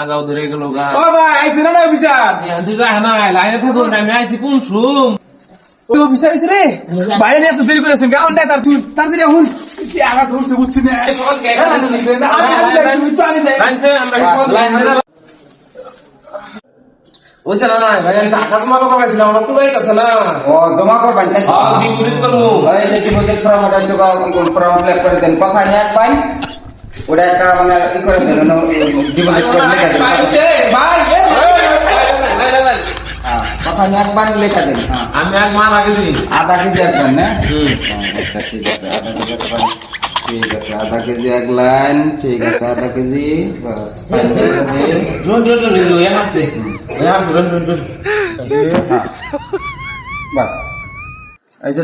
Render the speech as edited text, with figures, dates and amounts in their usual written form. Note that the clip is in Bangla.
আগাও ধরে গেল গা ও ভাই আইছে না অফিসার লাইনে থাকুন আমি আইছি কোন সুম ওই অফিসার আইছে রে বাইরে এত দেরি করেছেন গাউন নাই তার তুই তাড়াতাড়ি এখন কি আগা ধরতে বুঝছি না ও জমা করবেন ডিপোজিট ফর্ম ওটা ফর্ম ফিল করে দেন কথা নিয়ে এক পাই ওটা একটা মানে ই করে দেন ডিপোজিট করে লেখা দেন কথা নিয়ে একবার লেখা দেন আমি এক মার আগে দিই আধা কেজি একবার না আচ্ছা ঠিক আছে আধা কেজি এক লাইন ঠিক আছে আধা কেজি বাস বাস এই যে